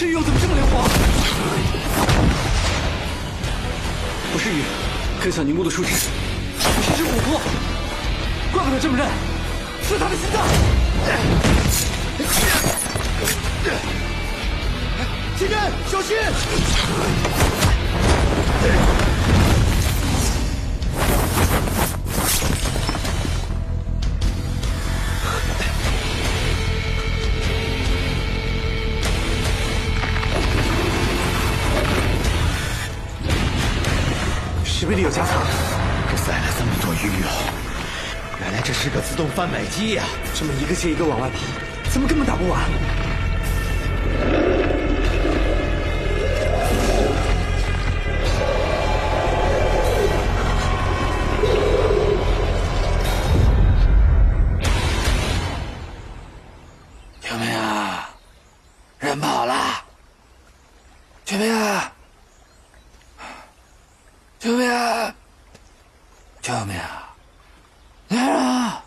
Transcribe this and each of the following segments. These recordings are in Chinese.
这玉又怎么这么灵活？不是玉，更像凝固的树脂，不是只琥珀，怪不得这么韧，是他的心脏。金针，小心！石碑里有夹层，这塞了这么多玉哦，原来这是个自动贩卖机呀！这么一个接一个往外跑，怎么根本打不完？救命啊！人跑了！救命啊！救命啊！救命啊！来人啊！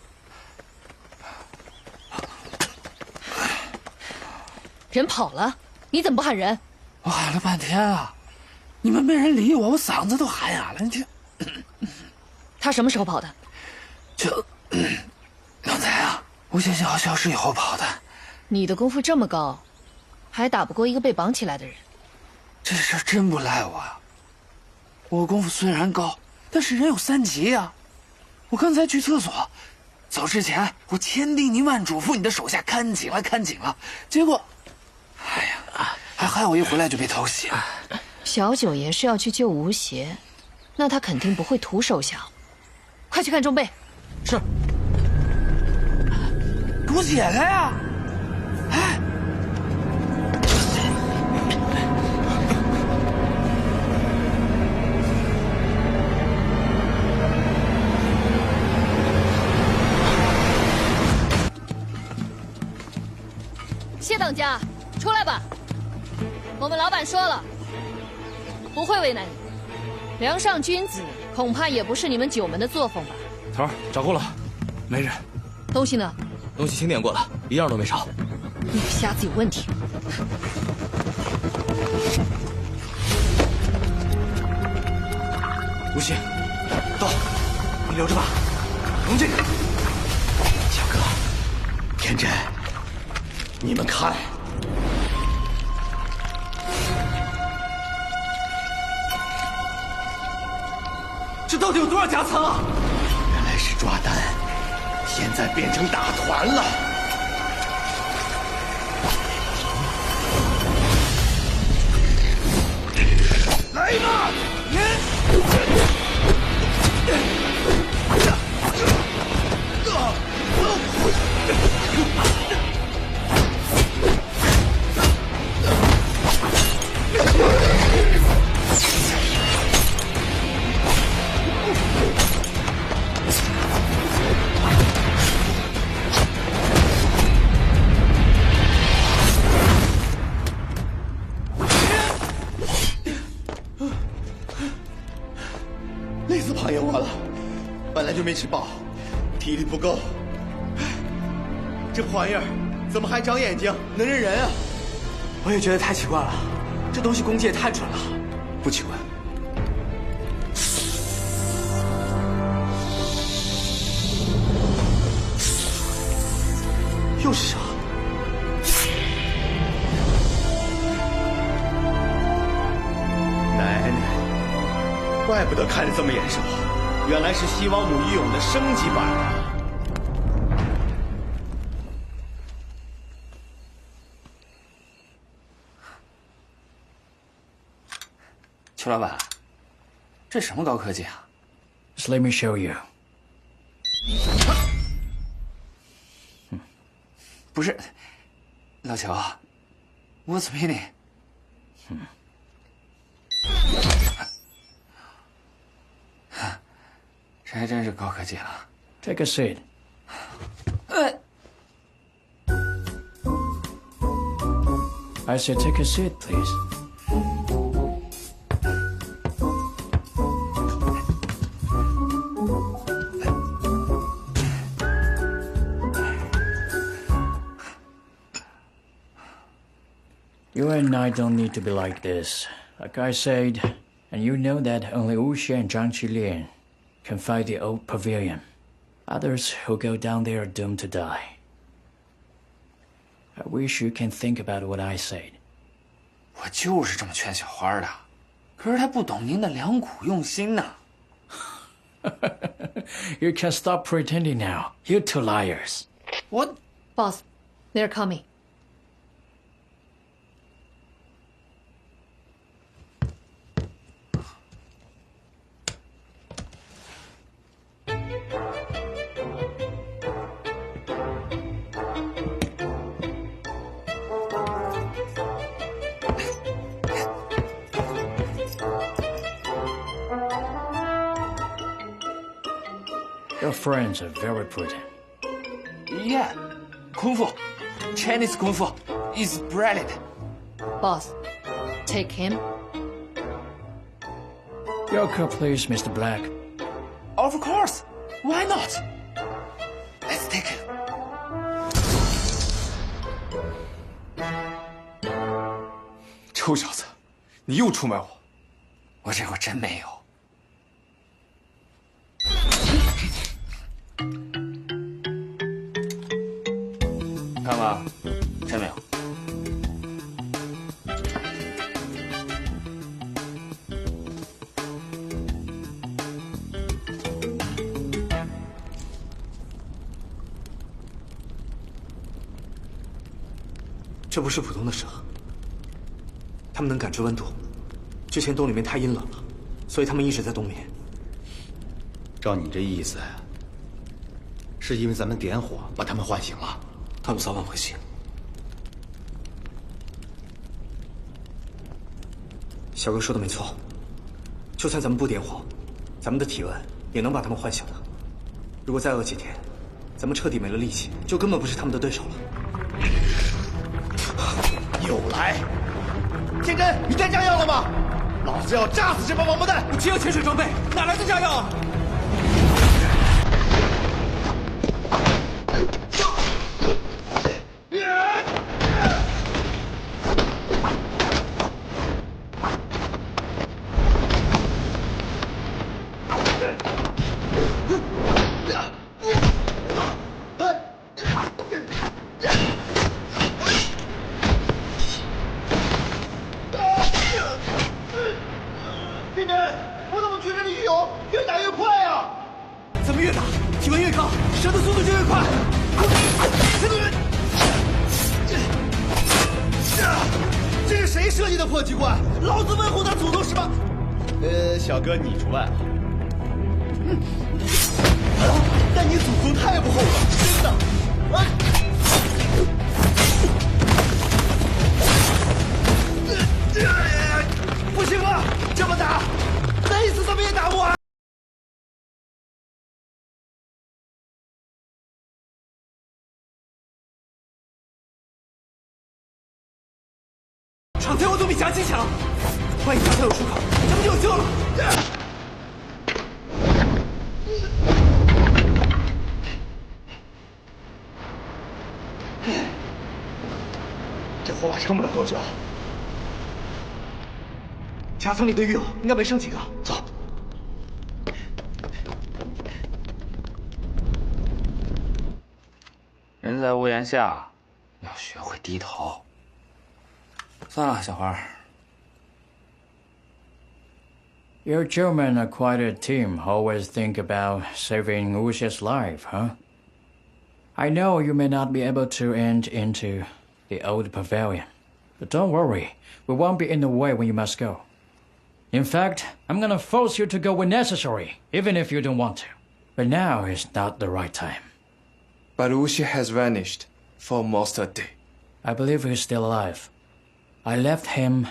人跑了，你怎么不喊人？我喊了半天了，你们没人理我，我嗓子都喊哑了。你听，他什么时候跑的？就刚才啊，吴先生消失以后跑的。你的功夫这么高，还打不过一个被绑起来的人。这事真不赖我啊！我功夫虽然高，但是人有3级啊！我刚才去厕所，走之前我千叮咛万嘱咐你的手下看紧了，看紧了。结果，哎呀，还害我一回来就被偷袭了。小九爷是要去救吴邪，那他肯定不会徒手降。快去看钟贝。是。给我解开呀！哎。谢当家，出来吧。我们老板说了，不会为难你。梁上君子恐怕也不是你们九门的作风吧？头儿找够了，没人。东西呢？东西清点过了，一样都没少。那个瞎子有问题。吴邪，到，你留着吧，用这个。小哥，天真，你们看，这到底有多少夹层啊？原来是抓单，现在变成打团了。来吧，累死庞爷我了，本来就没吃饱，体力不够。这破玩意儿怎么还长眼睛，能认人啊？我也觉得太奇怪了，这东西攻击也太准了。不奇怪。又是啥？奶奶，怪不得看着这么眼熟，原来是西王母义勇的升级版啊！邱老板，这什么高科技啊 Just let me show you。不是，老邱，What's meaning？这还真是高科技了。Take a seat。I said take a seat, please。You and I don't need to be like this. Like I said, and you know that only Wu Xie and Zhang Qilian can fight the old pavilion. Others who go down there are doomed to die. I wish you can think about what I said. 我就是这么劝小花的，可是她不懂您的良苦用心呐。You can stop pretending now. You two liars. 我 Boss, they're coming. Your friends are very prudent. Yeah, 功夫 Chinese 功夫 is brilliant. Boss, take him. Your car, please, Mr. Black. Of course, why not? Let's take it. 臭小子，你又出卖我！我这会儿真没有。看吧，真没有。这不是普通的蛇，它们能感知温度。之前洞里面太阴冷了，所以它们一直在冬眠。照你这意思，是因为咱们点火把他们唤醒了？它们早晚会醒。小哥说的没错，就算咱们不点火，咱们的体温也能把他们唤醒的。如果再饿几天，咱们彻底没了力气，就根本不是他们的对手了。又来！天真，你带炸药了吗？老子要炸死这帮王八蛋！我只有潜水装备，哪来的炸药啊？天真，我怎么觉着你游泳越打越快啊？咱们越打体温越高，蛇的速度就越快。这是谁设计的破机关？老子问候他祖宗是吧？小哥你除外。但你祖宗太不厚了，真的。不行了，这么打，累死怎么也打不完。场天我总比夹击强，万一夹他有出口，咱们就有救了。这火把撑不了多久。夹层里的狱友应该没剩几个，走。人在屋檐下，要学会低头。算了，小花。You German are quite a team. Always think about saving Wu Xie's life, huh? I know you may not be able to enter into the old pavilion, but don't worry. We won't be in the way when you must go. In fact, I'm gonna force you to go when necessary, even if you don't want to. But now is not the right time. But Wu Xie has vanished for almost a day. I believe he's still alive. I left him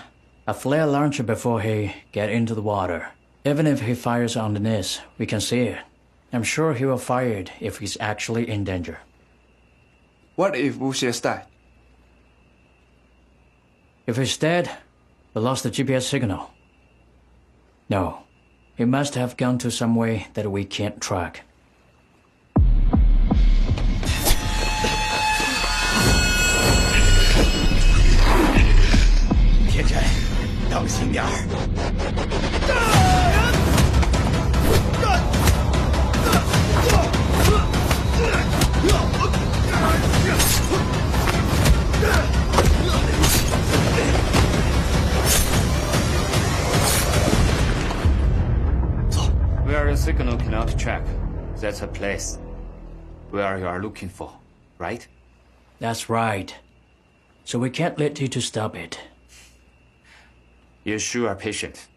a flare launcher before he get into the water. Even if he fires on the nest, we can see it. I'm sure he will fire it if he's actually in danger. What if Wu Xie's died? If he's dead, we lost the GPS signal. No, he must have gone to some way that we can't track. 点儿。Where your signal cannot track, that's a place where you are looking for, right? That's right. So we can't let you to stop it. You sure are patient.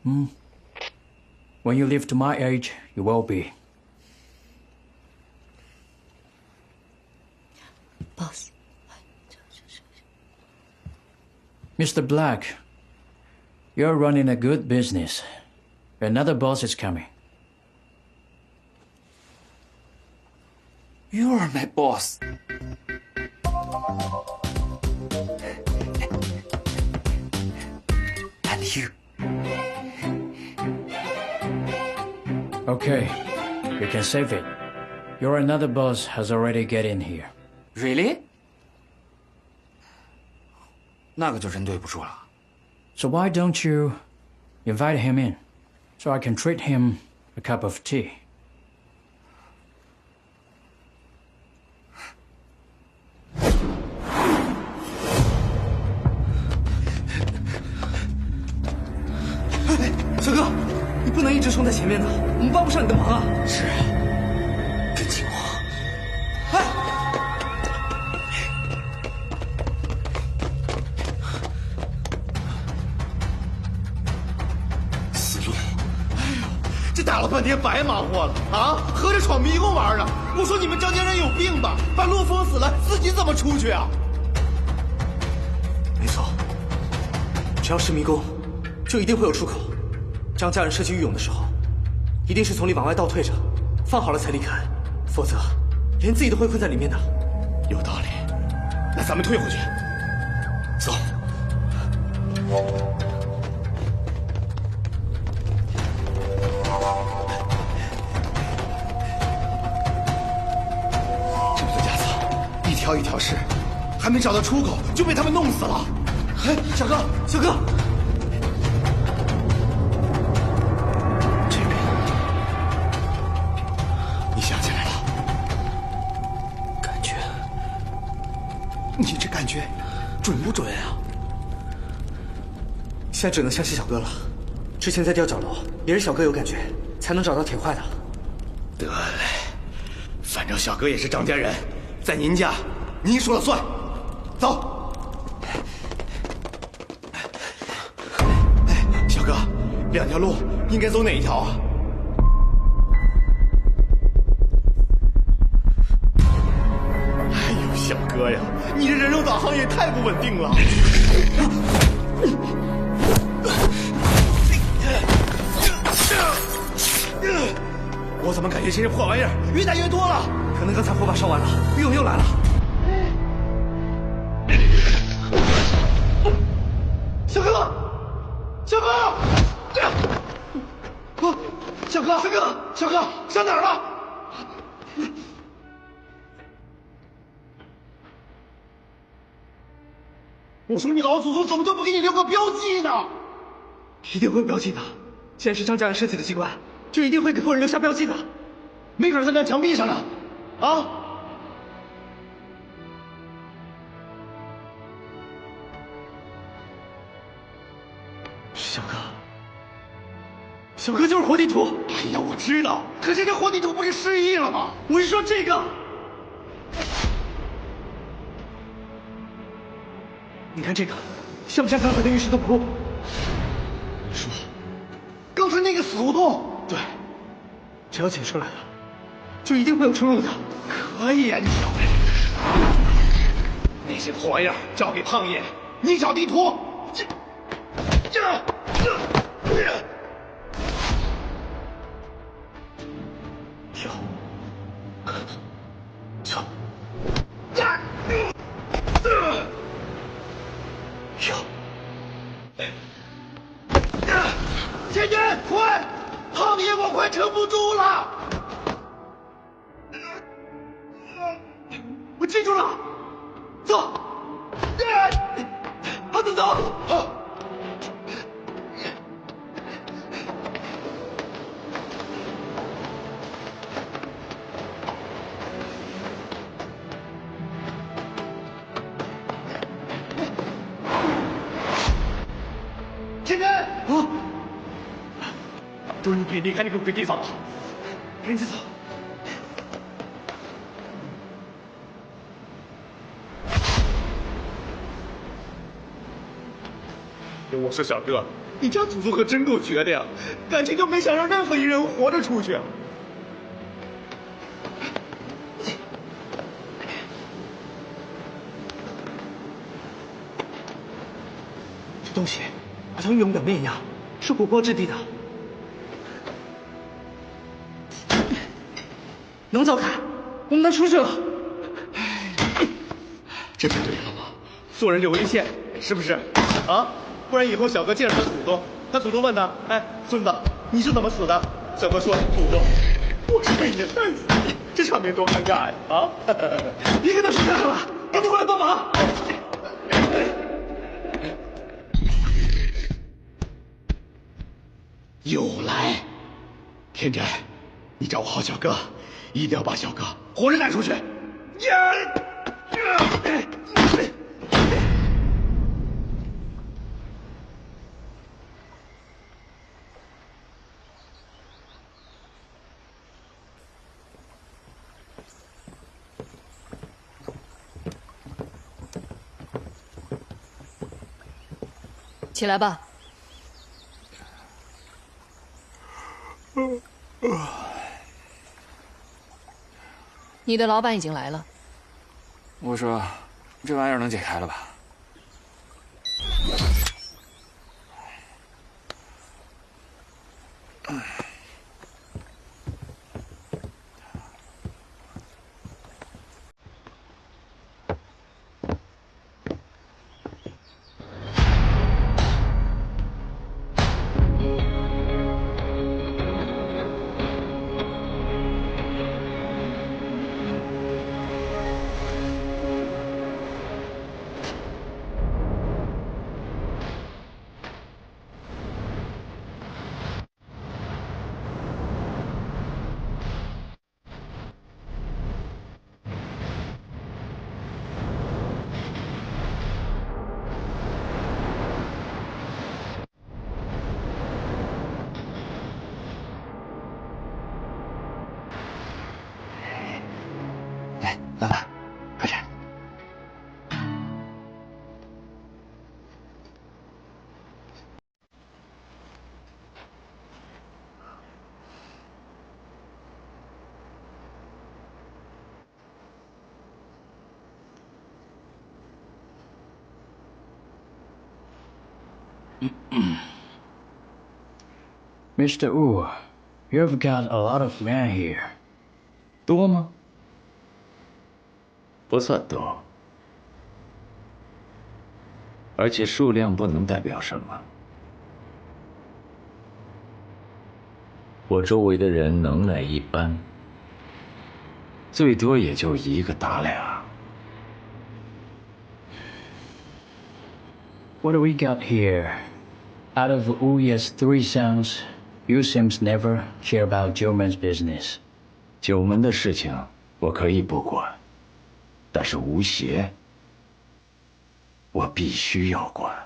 When you live to my age, you will be. Boss， Mr. Black, you're running a good business. Another boss is coming. You are my boss. And you. Okay, you can save it. Your another boss has already get in here. Really? 那个就真对不住了。 So why don't you invite him in, so I can treat him a cup of tea? 小哥，你不能一直冲在前面的，我们帮不上你的忙啊！是，跟紧我。死路！哎呦，这打了半天白忙活了啊！合着闯迷宫玩呢？我说你们张家人有病吧？把路封死了，自己怎么出去啊？没错，只要是迷宫，就一定会有出口。张家人设计御勇的时候，一定是从里往外倒退着，放好了才离开，否则连自己都会困在里面的。有道理，那咱们退回去。走。这么多夹子，一条一条试，还没找到出口就被他们弄死了。哎，小哥，小哥，这边，你想起来了？感觉你这感觉准不准啊？现在只能相信小哥了。之前在吊脚楼也是小哥有感觉，才能找到铁块的。得嘞，反正小哥也是张家人，在您家，您说了算。走。哎，小哥，两条路应该走哪一条啊？哎呦，小哥呀，你这人肉导航也太不稳定了。我怎么感觉这些破玩意儿越打越多了？可能刚才火把烧完了，御勇又来了。小哥，小哥，小哥，小哥，小哥，上哪儿了？我说你老祖宗怎么都不给你留个标记呢？一定会有标记的。既然是张家人设计的机关，就一定会给后人留下标记的。没准在那墙壁上呢。啊！小哥，小哥就是活地图。哎呀，我知道，可这活地图不是失忆了吗？我是说这个。你看这个，像不像刚才的玉石洞窟？是，刚才那个死胡同。对，只要解出来了，就一定会有出路的。可以啊，你小子！那些破玩意儿交给胖爷，你找地图。跳，跳，跳！千年，快！胖爷，我快撑不住了！我记住了，走，胖子走。都是你离开那个鬼地方了，赶紧走。我说小哥，你家祖宗可真够绝的呀，感情就没想让任何一人活着出去。这东西好像玉龙表面一样，是火光质地的。能走开，我们能出去了。这不对了吗？做人留一线，是不是？啊，不然以后小哥见着他祖宗，他祖宗问他，哎，孙子，你是怎么死的？小哥说，祖宗，我是被你害死的，这场面多尴尬呀！啊，别跟他说这个了，赶紧过来帮忙。又来，天真，你照顾好小哥，一定要把小哥活着带出去。起来吧。你的老板已经来了。我说，这玩意儿能解开了吧？来，老板，快点。Mr. Wu, you've got a lot of men here. 多吗？不算多，而且数量不能代表什么。我周围的人能耐一般，最多也就一个打俩。What do we got here? Out of Uya's 3 sons, you seems never care about German's business. 九门的事情我可以不管，但是吴邪，我必须要管。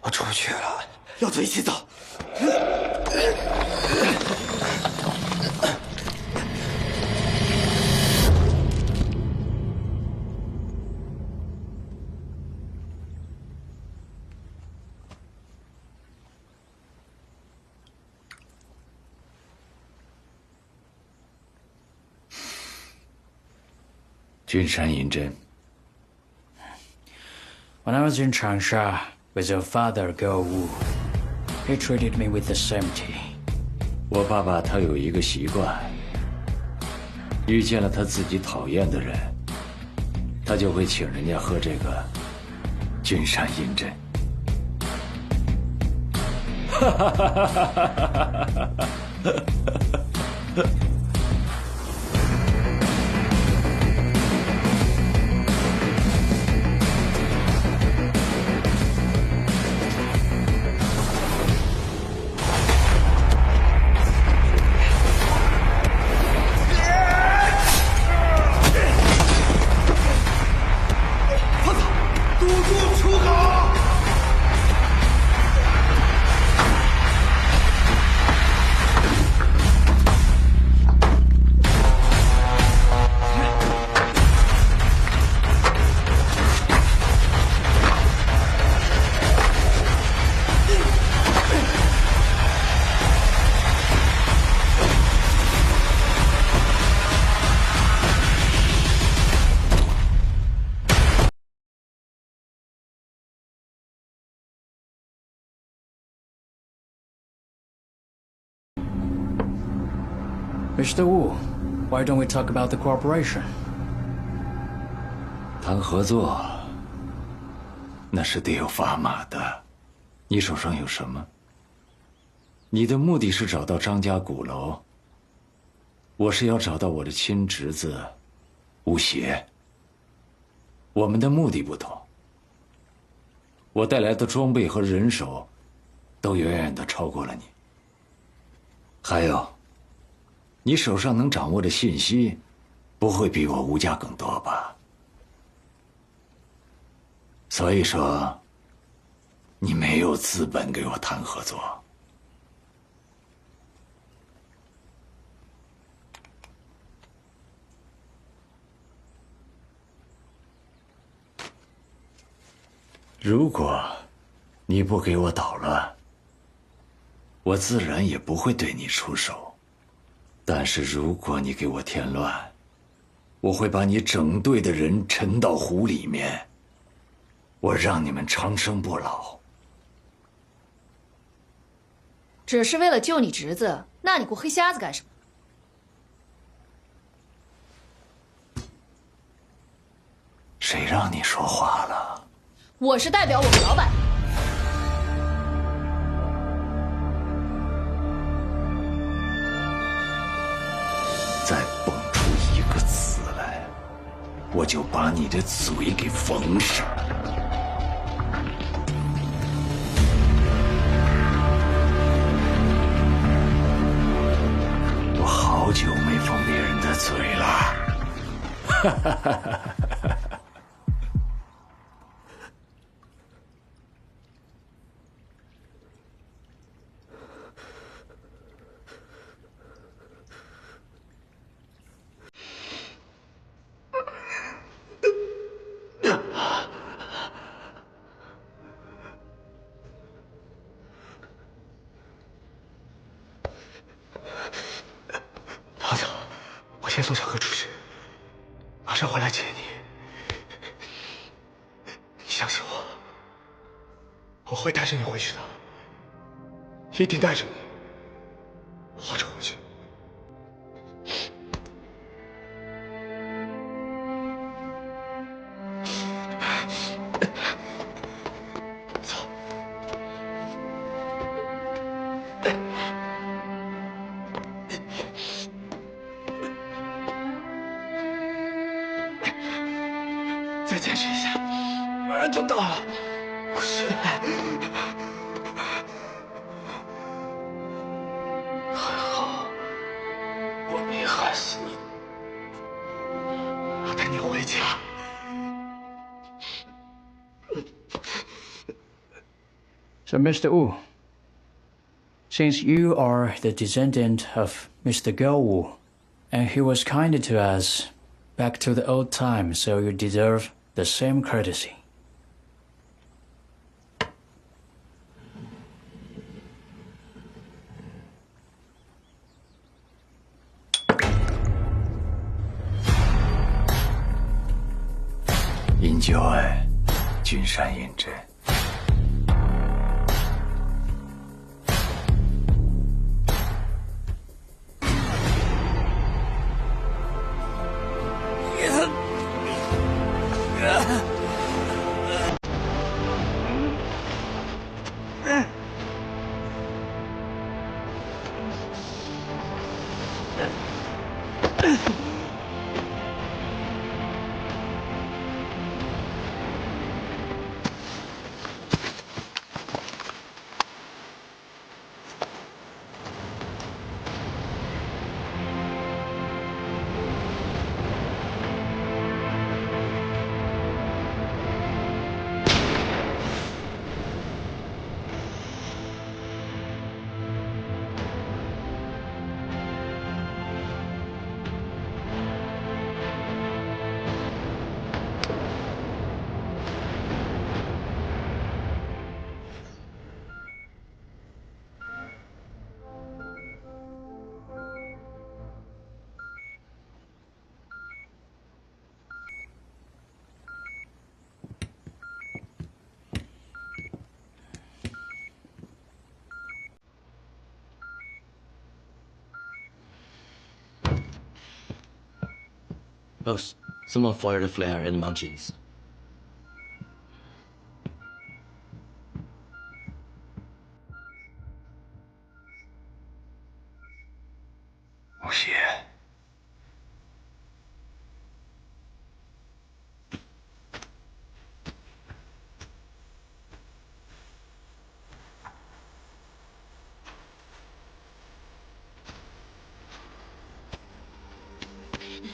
我出不去了。要走一起走。君山银针。 When I was in Changsha with your father Go Wu, he treated me with the same tea. 我爸爸他有一个习惯，遇见了他自己讨厌的人，他就会请人家喝这个君山银针。哈哈哈哈哈哈！ Mr. Wu, why don't we talk about the cooperation? 谈合作，那是得有砝码的。你手上有什么？你的目的是找到张家鼓楼，我是要找到我的亲侄子吴邪。我们的目的不同，我带来的装备和人手，都远远的超过了你。还有，你手上能掌握的信息，不会比我吴家更多吧？所以说，你没有资本给我谈合作。如果你不给我捣乱，我自然也不会对你出手。但是如果你给我添乱，我会把你整队的人沉到湖里面，我让你们长生不老。只是为了救你侄子，那你雇黑瞎子干什么？谁让你说话了？我是代表我们老板。再蹦出一个字来，我就把你的嘴给缝上。我好久没缝别人的嘴了。哈哈哈哈哈！胖子，我先送小哥出去，马上回来接你。你相信我，我会带着你回去的，一定带着你，活着回去。走。再坚持一下，马上就到了。不是，还好，我没害死你。我带你回家。So, Mr. Wu, since you are the descendant of Mr. Gao Wu, and he was kind to us back to the old time, so you deserve the same courtesy. Enjoy, 君山印针。Boss, someone fired a flare in the mountains. 吴邪，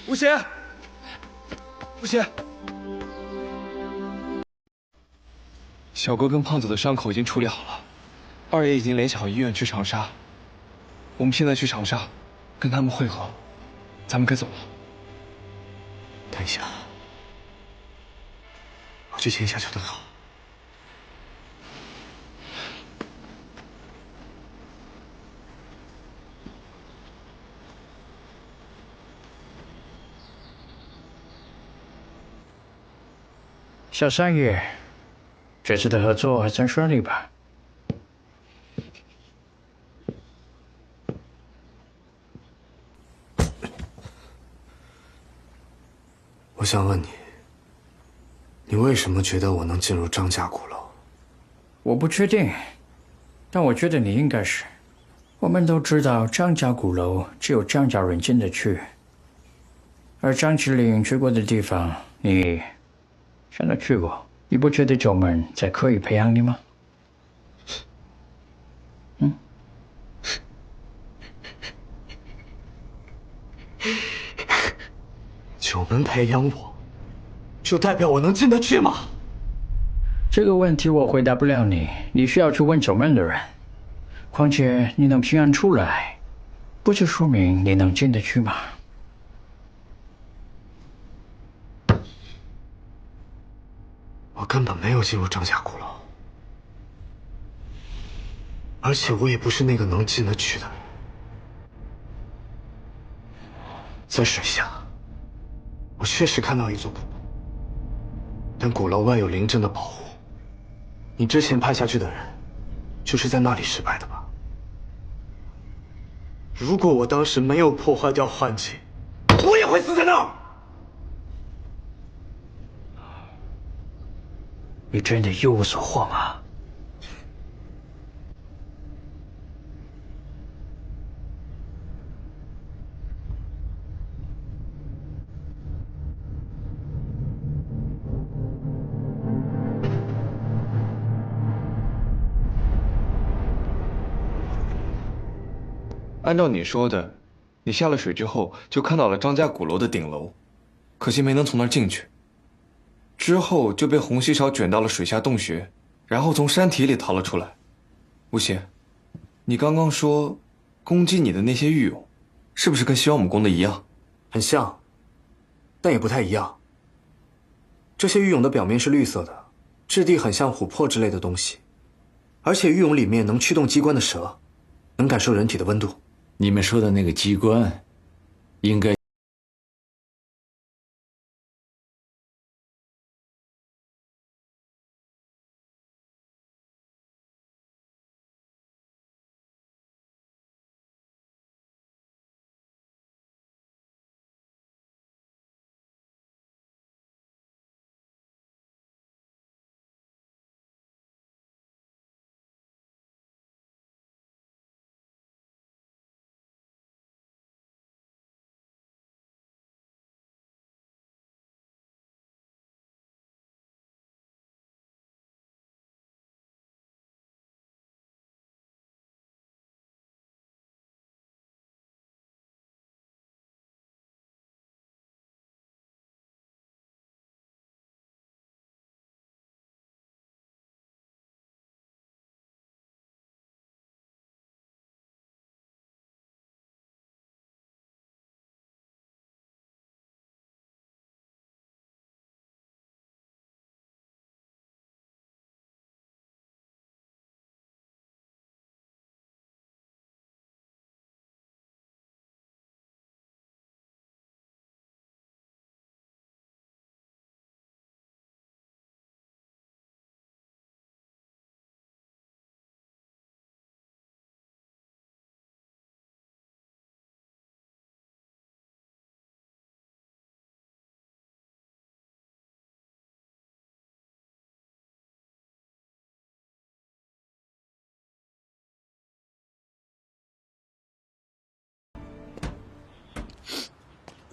吴邪，吴邪，小哥跟胖子的伤口已经处理好了，二爷已经联系好医院去长沙，我们现在去长沙，跟他们会合，咱们该走了。等一下，我去牵一下邱德浩。小三爷，这次的合作还算顺利吧？我想问你，你为什么觉得我能进入张家鼓楼？我不确定，但我觉得你应该是。我们都知道张家鼓楼只有张家人进得去，而张起灵去过的地方，你全都去过。你不觉得九门在刻意培养你吗？九门培养我，就代表我能进得去吗？这个问题我回答不了你，你需要去问九门的人。况且你能平安出来，不就说明你能进得去吗？我根本没有进入张家鼓楼，而且我也不是那个能进得去的人。在水下，我确实看到一座鼓楼，但鼓楼外有灵阵的保护。你之前派下去的人，就是在那里失败的吧？如果我当时没有破坏掉幻境，我也会死在那儿。你真的一无所获吗？按照你说的，你下了水之后就看到了张家鼓楼的顶楼，可惜没能从那儿进去。之后就被洪熙潮卷到了水下洞穴，然后从山体里逃了出来。吴邪，你刚刚说攻击你的那些狱俑，是不是跟西王母宫的一样？很像，但也不太一样。这些玉俑的表面是绿色的，质地很像琥珀之类的东西，而且玉俑里面能驱动机关的蛇，能感受人体的温度。你们说的那个机关，应该。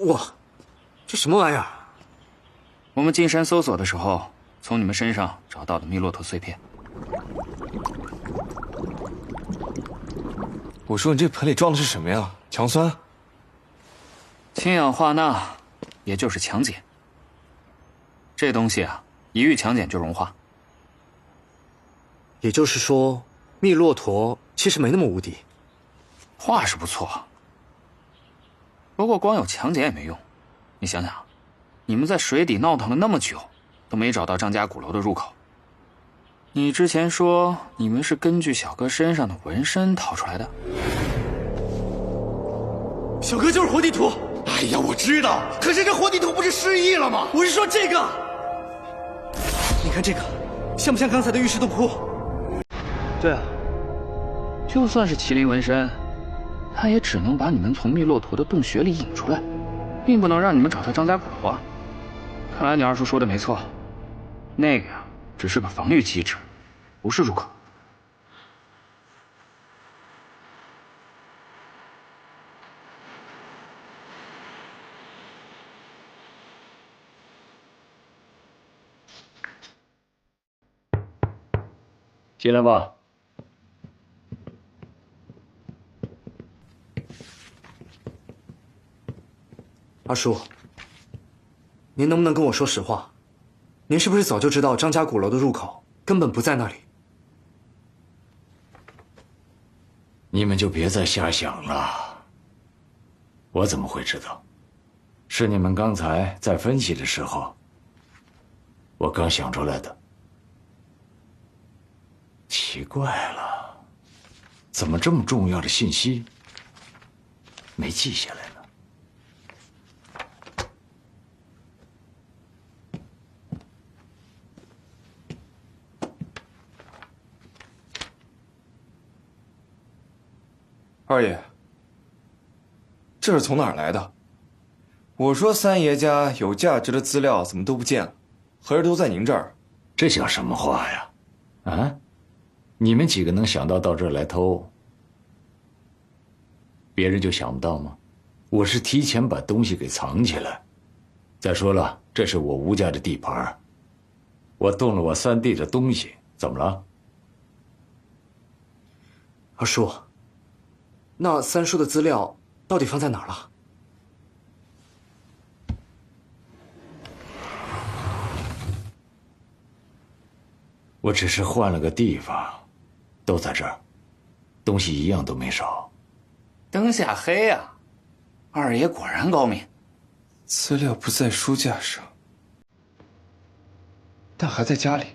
哇，这什么玩意儿？我们进山搜索的时候，从你们身上找到的密洛陀碎片。我说你这盆里装的是什么呀？强酸？氢氧化钠，也就是强碱。这东西啊，一遇强碱就融化。也就是说，密洛陀其实没那么无敌。话是不错，不过光有强碱也没用。你想想，你们在水底闹腾了那么久，都没找到张家鼓楼的入口。你之前说你们是根据小哥身上的纹身逃出来的。小哥就是活地图。哎呀，我知道，可是这活地图不是失忆了吗？我是说这个，你看这个，像不像刚才的玉石洞窟？对啊，就算是麒麟纹身，他也只能把你们从密洛陀的洞穴里引出来，并不能让你们找到张家鼓楼啊。看来你二叔说的没错，那个呀，只是个防御机制，不是入口。进来吧。二叔，您能不能跟我说实话？您是不是早就知道张家鼓楼的入口根本不在那里？你们就别再瞎想了。我怎么会知道？是你们刚才在分析的时候，我刚想出来的。奇怪了，怎么这么重要的信息没记下来呢？二爷，这是从哪儿来的？我说三爷家有价值的资料怎么都不见了，合着都在您这儿？这叫什么话呀？啊？你们几个能想到这儿来偷，别人就想不到吗？我是提前把东西给藏起来。再说了，这是我吴家的地盘，我动了我三弟的东西，怎么了？二叔，那三叔的资料到底放在哪儿了？我只是换了个地方，都在这儿。东西一样都没少。灯下黑啊，二爷果然高明。资料不在书架上，但还在家里。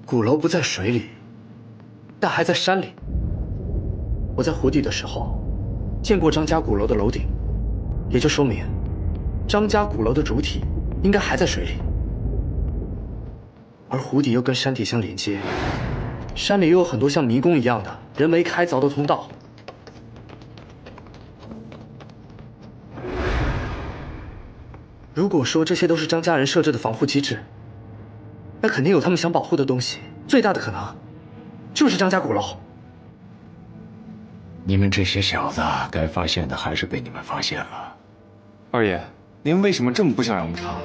鼓楼不在水里，但还在山里。我在湖底的时候，见过张家鼓楼的楼顶，也就说明，张家鼓楼的主体应该还在水里，而湖底又跟山体相连接，山里又有很多像迷宫一样的人为开凿的通道。如果说这些都是张家人设置的防护机制，那肯定有他们想保护的东西。最大的可能，就是张家鼓楼。你们这些小子，该发现的还是被你们发现了。二爷，您为什么这么不想让我们查？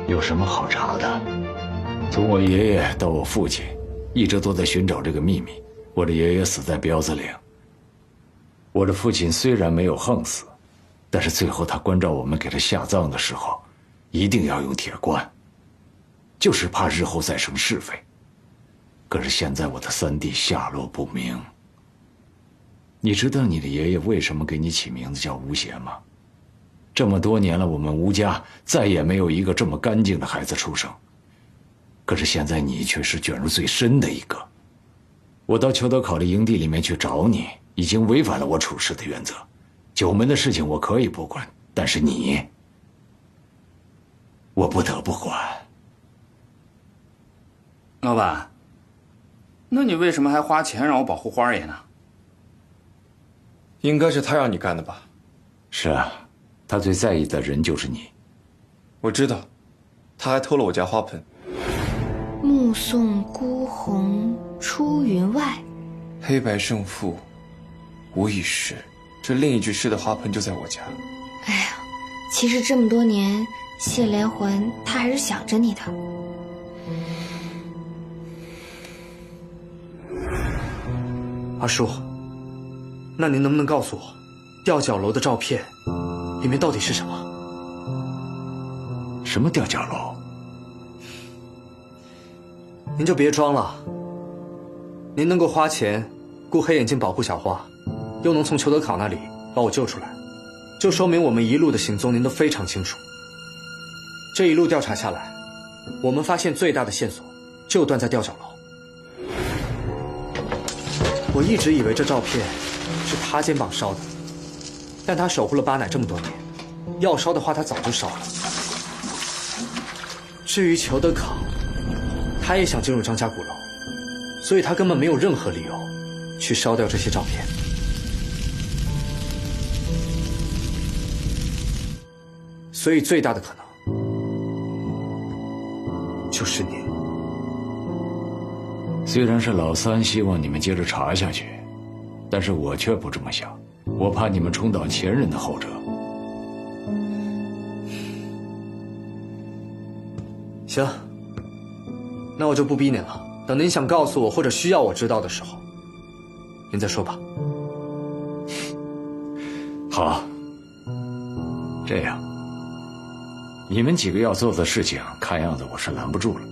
有什么好查的？从我爷爷到我父亲，一直都在寻找这个秘密。我的爷爷死在彪子岭，我的父亲虽然没有横死，但是最后他关照我们给他下葬的时候，一定要用铁棺，就是怕日后再生是非。可是现在我的三弟下落不明，你知道你的爷爷为什么给你起名字叫吴邪吗？这么多年了，我们吴家再也没有一个这么干净的孩子出生。可是现在你却是卷入最深的一个。我到裘德考的营地里面去找你，已经违反了我处事的原则。九门的事情我可以不管，但是你，我不得不管。老板，那你为什么还花钱让我保护花儿爷呢？应该是他让你干的吧？是啊，他最在意的人就是你。我知道，他还偷了我家花盆。目送孤鸿出云外，黑白胜负，无一失。这另一具尸的花盆就在我家。哎呀，其实这么多年，谢连环他还是想着你的。阿叔，那您能不能告诉我，吊脚楼的照片里面到底是什么？什么吊脚楼？您就别装了。您能够花钱雇黑眼镜保护小花，又能从裘德考那里把我救出来，就说明我们一路的行踪您都非常清楚。这一路调查下来，我们发现最大的线索就断在吊脚楼。我一直以为这照片是他肩膀烧的，但他守护了巴乃这么多年，要烧的话他早就烧了。至于裘德考，他也想进入张家鼓楼，所以他根本没有任何理由去烧掉这些照片。所以最大的可能就是您。虽然是老三希望你们接着查下去，但是我却不这么想，我怕你们重蹈前人的后辙。行，那我就不逼您了。等您想告诉我或者需要我知道的时候，您再说吧。好，这样，你们几个要做的事情，看样子我是拦不住了。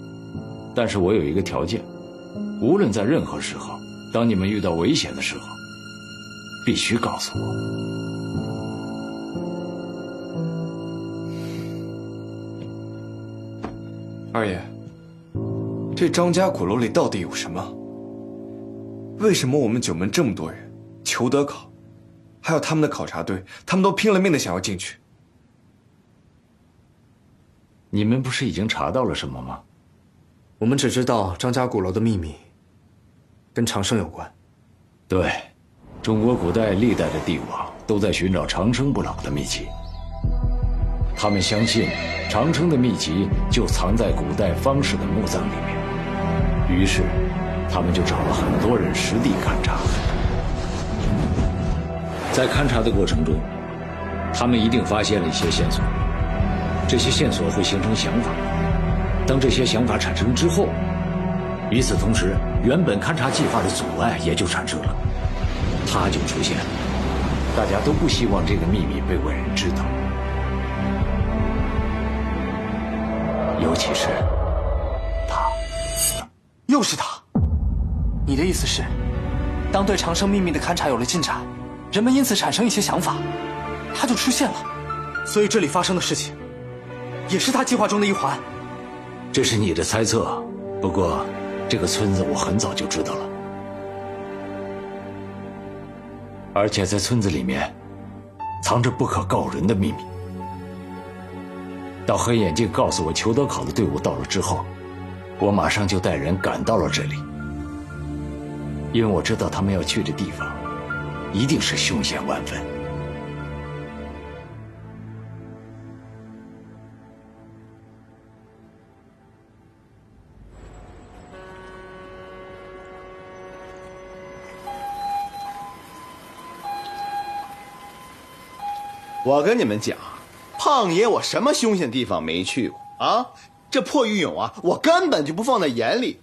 但是我有一个条件，无论在任何时候，当你们遇到危险的时候，必须告诉我。二爷，这张家鼓楼里到底有什么？为什么我们九门这么多人，裘德考，还有他们的考察队，他们都拼了命的想要进去？你们不是已经查到了什么吗？我们只知道张家鼓楼的秘密跟长生有关。对，中国古代历代的帝王都在寻找长生不老的秘籍。他们相信长生的秘籍就藏在古代方士的墓葬里面，于是他们就找了很多人实地勘察。在勘察的过程中，他们一定发现了一些线索，这些线索会形成想法。当这些想法产生之后，与此同时，原本勘察计划的阻碍也就产生了，它就出现了。大家都不希望这个秘密被外人知道，尤其是他。又是他！你的意思是，当对长生秘密的勘察有了进展，人们因此产生一些想法，他就出现了。所以这里发生的事情，也是他计划中的一环。这是你的猜测，不过这个村子我很早就知道了，而且在村子里面藏着不可告人的秘密。当黑眼镜告诉我裘德考的队伍到了之后，我马上就带人赶到了这里，因为我知道他们要去的地方一定是凶险万分。我跟你们讲，胖爷我什么凶险地方没去过啊？这破狱俑啊，我根本就不放在眼里。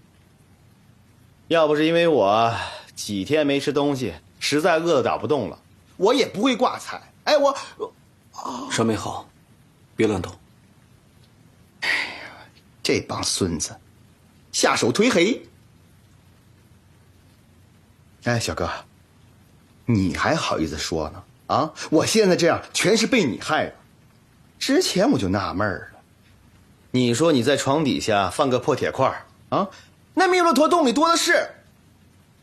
要不是因为我几天没吃东西，实在饿得打不动了，我也不会挂彩。哎，沈美好，别乱动。哎呀，这帮孙子，下手忒黑。哎，小哥，你还好意思说呢？啊，我现在这样全是被你害的。之前我就纳闷了，你说你在床底下放个破铁块啊，那密骆驼洞里多的是。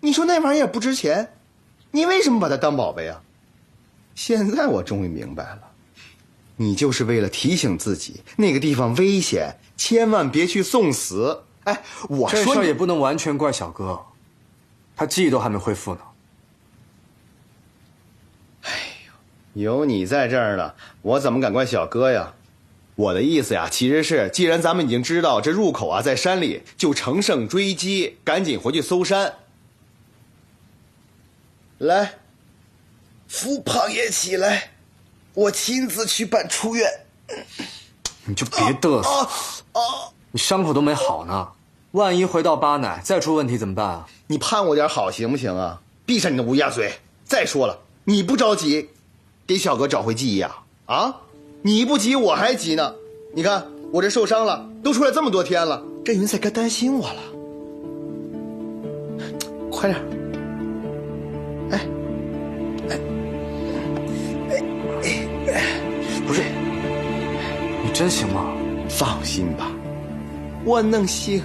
你说那玩意儿也不值钱，你为什么把它当宝贝啊？现在我终于明白了，你就是为了提醒自己那个地方危险，千万别去送死。哎，我说这事儿也不能完全怪小哥，他记忆都还没恢复呢。有你在这儿呢，我怎么敢怪小哥呀？我的意思呀，其实是，既然咱们已经知道这入口啊在山里，就乘胜追击，赶紧回去搜山。来，扶胖爷起来，我亲自去办出院。你就别嘚瑟，你伤口都没好呢，万一回到巴乃再出问题怎么办啊？你盼我点好行不行啊？闭上你的乌鸦嘴！再说了，你不着急给小哥找回记忆啊？啊，你不急我还急呢。你看我这受伤了，都出来这么多天了，这云彩该担心我了。快点！不是，你真行吗？放心吧，我能行。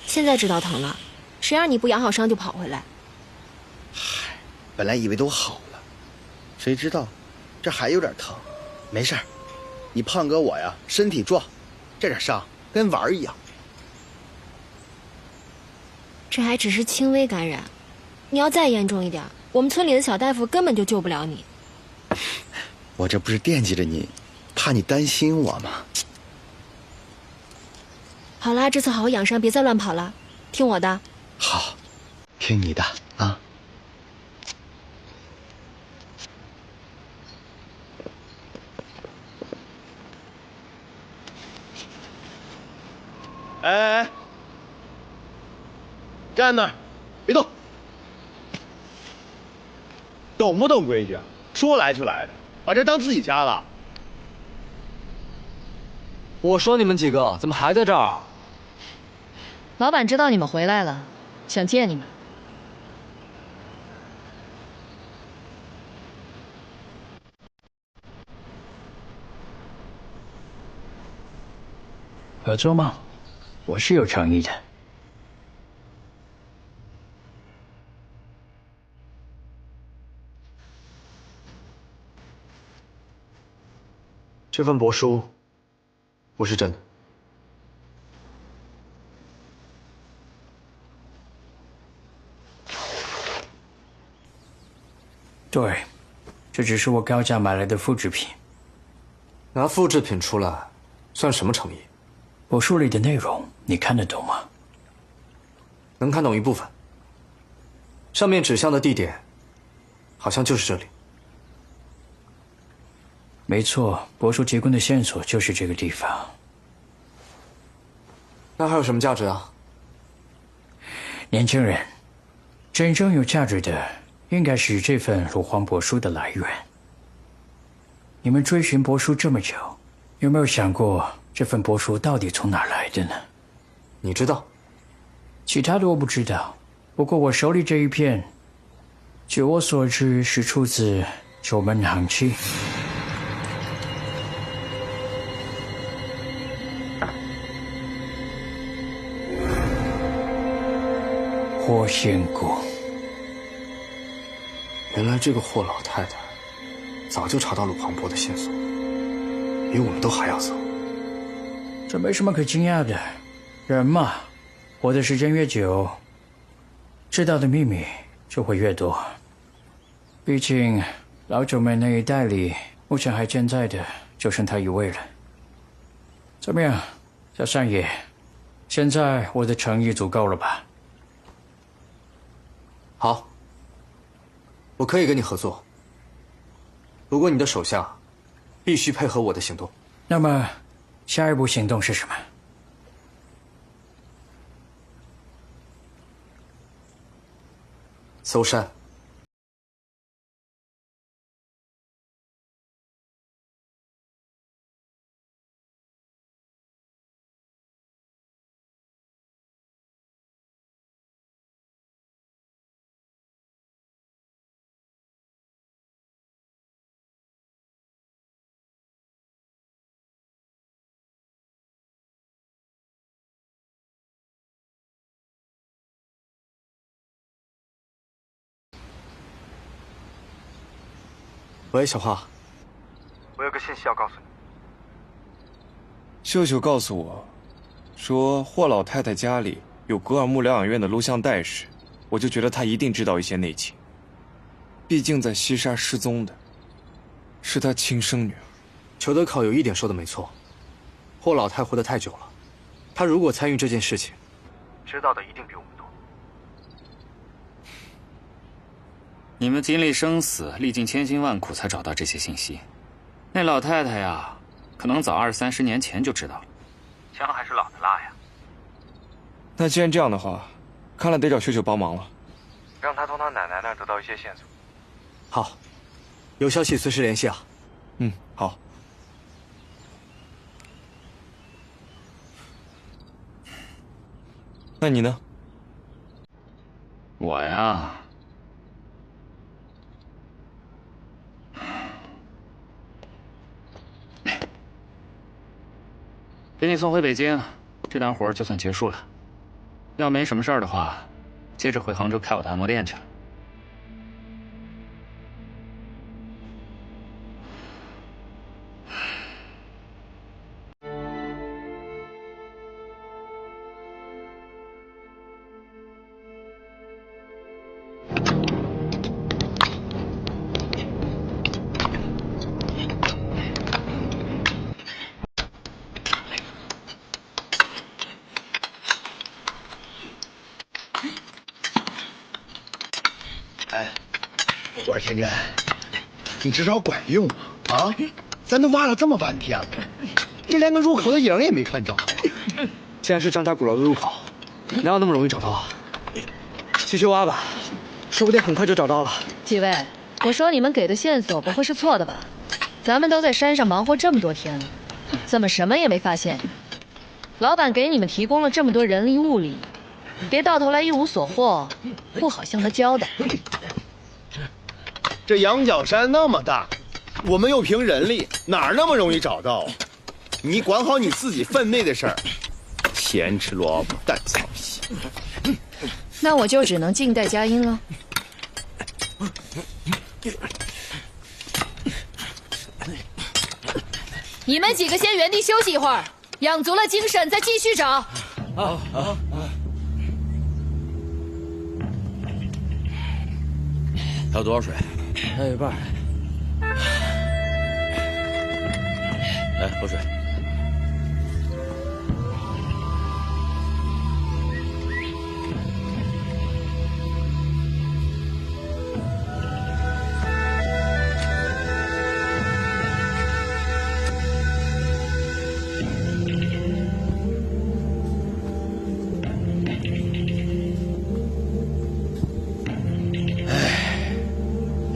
现在知道疼了，谁让你不养好伤就跑回来？嗨，本来以为都好了，谁知道这还有点疼。没事儿，你胖哥我呀身体壮，这点伤跟玩一样。这还只是轻微感染，你要再严重一点，我们村里的小大夫根本就救不了你。我这不是惦记着你，怕你担心我吗？好啦，这次好好养伤，别再乱跑了，听我的。好，听你的啊。哎，站那儿，别动，懂不懂规矩？说来就来的，把这当自己家了。我说你们几个怎么还在这儿？老板知道你们回来了，想见你们。合作吗？我是有诚意的。这份帛书不是真的。对，这只是我高价买来的复制品。拿复制品出来，算什么诚意？帛书里的内容你看得懂吗？能看懂一部分。上面指向的地点，好像就是这里。没错，帛书提供的线索就是这个地方。那还有什么价值啊？年轻人，真正有价值的应该是这份罗荒帛书的来源。你们追寻帛书这么久，有没有想过这份帛书到底从哪儿来的呢？你知道？其他的我不知道，不过我手里这一片，据我所知是出自九门航期。霍仙谷。原来这个霍老太太早就查到了黄渤的线索，比我们都还要早。这没什么可惊讶的，人嘛，活的时间越久，知道的秘密就会越多。毕竟老九门那一代里，目前还健在的就剩他一位了。怎么样，小三爷，现在我的诚意足够了吧？好，我可以跟你合作，不过你的手下必须配合我的行动。那么，下一步行动是什么？搜山。喂，小花，我有个信息要告诉你。秀秀告诉我，说霍老太太家里有格尔木疗养院的录像带时，我就觉得她一定知道一些内情。毕竟在西沙失踪的是她亲生女儿。裘德考有一点说的没错，霍老太活得太久了，她如果参与这件事情，知道的一定比我们多。你们经历生死，历尽千辛万苦才找到这些信息。那老太太呀，可能早20、30年前就知道了。枪还是老的辣呀。那既然这样的话，看来得找秀秀帮忙了，让她从她奶奶那儿得到一些线索。好，有消息随时联系啊。嗯，好。那你呢？我呀，给你送回北京，这单活就算结束了。要没什么事儿的话，接着回杭州开我的按摩店去了。哎，我说天真，你这招管用吗？啊，咱都挖了这么半天了，这连个入口的影也没看着。既然是张家鼓楼的入口，哪有那么容易找到啊？继续挖吧，说不定很快就找到了。几位，我说你们给的线索不会是错的吧？咱们都在山上忙活这么多天了，怎么什么也没发现？老板给你们提供了这么多人力物力，别到头来一无所获，不好向他交代。这羊角山那么大，我们又凭人力，哪儿那么容易找到啊？你管好你自己分内的事儿，咸吃萝卜淡操心。那我就只能静待佳音了。你们几个先原地休息一会儿，养足了精神再继续找。还有多少水？还有一半。来，喝水。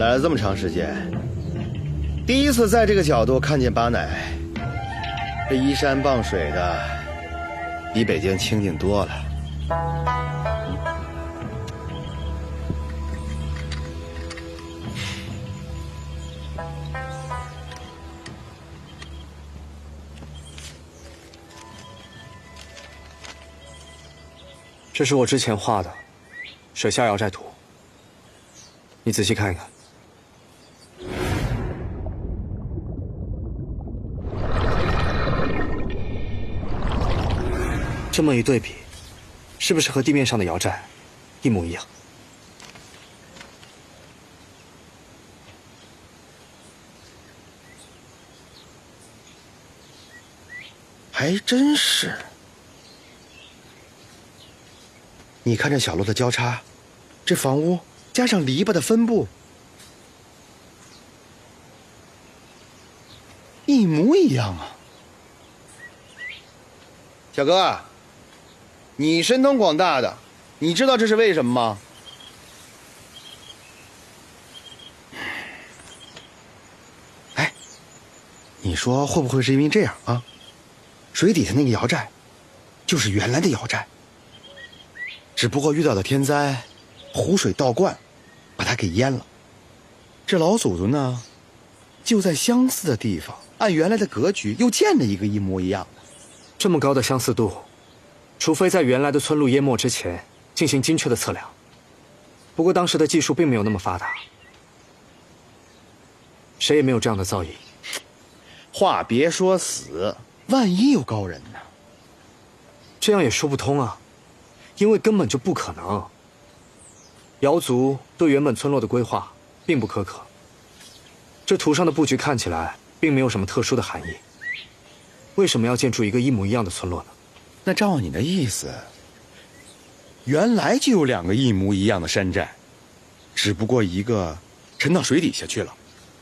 来了这么长时间，第一次在这个角度看见巴乃，这依山傍水的，比北京清静多了。这是我之前画的水下瑶寨图，你仔细看一看。这么一对比，是不是和地面上的瑶寨一模一样？还真是。你看这小路的交叉，这房屋加上篱笆的分布，一模一样啊！小哥，你神通广大的，你知道这是为什么吗？哎，你说会不会是因为这样啊？水底下那个瑶寨，就是原来的瑶寨。只不过遇到的天灾，湖水倒灌，把它给淹了。这老祖宗呢，就在相似的地方，按原来的格局又建了一个一模一样的。这么高的相似度，除非在原来的村落淹没之前进行精确的测量。不过当时的技术并没有那么发达，谁也没有这样的造诣。话别说死，万一有高人呢？这样也说不通啊。因为根本就不可能。瑶族对原本村落的规划并不苛刻，这图上的布局看起来并没有什么特殊的含义。为什么要建筑一个一模一样的村落呢？那照你的意思，原来就有2个一模一样的山寨，只不过一个沉到水底下去了。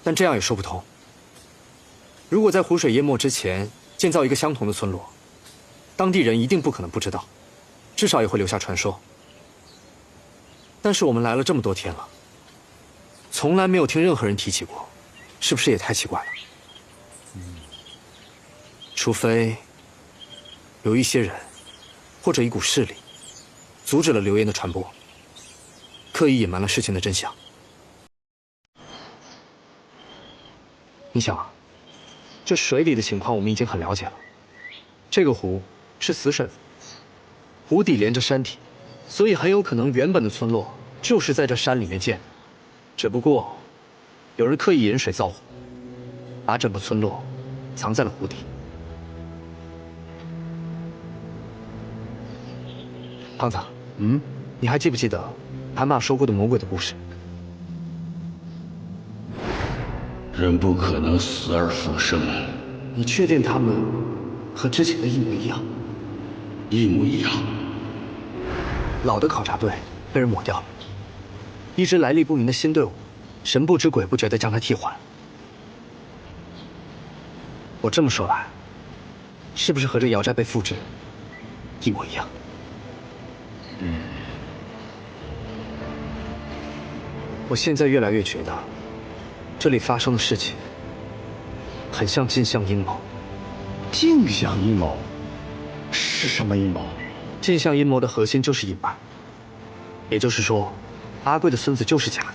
但这样也说不通。如果在湖水淹没之前建造一个相同的村落，当地人一定不可能不知道。至少也会留下传说。但是我们来了这么多天了，从来没有听任何人提起过，是不是也太奇怪了？除非有一些人或者一股势力阻止了流言的传播，刻意隐瞒了事情的真相。你想啊，这水里的情况我们已经很了解了，这个湖是死水。湖底连着山体，所以很有可能原本的村落就是在这山里面建的，只不过有人刻意引水造湖，把整个村落藏在了湖底。胖子，你还记不记得盘马说过的魔鬼的故事？人不可能死而复生。你确定他们和之前的一模一样？一模一样。老的考察队被人抹掉了，一支来历不明的新队伍，神不知鬼不觉地将他替换。我这么说来，是不是和这瑶寨被复制一模一样？我现在越来越觉得，这里发生的事情很像镜像阴谋。镜像阴谋是什么阴谋？镜像阴谋的核心就是隐瞒，也就是说，阿贵的孙子就是假的。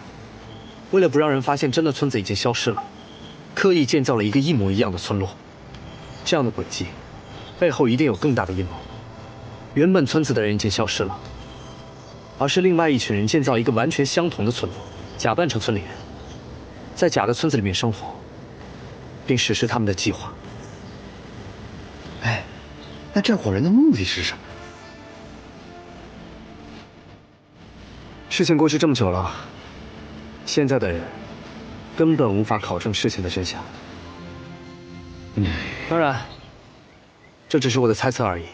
为了不让人发现真的村子已经消失了，刻意建造了一个一模一样的村落。这样的诡计，背后一定有更大的阴谋。原本村子的人已经消失了，而是另外一群人建造一个完全相同的村落，假扮成村里人，在假的村子里面生活，并实施他们的计划。哎，那这伙人的目的是什么？事情过去这么久了，现在的人根本无法考证事情的真相。当然，这只是我的猜测而已。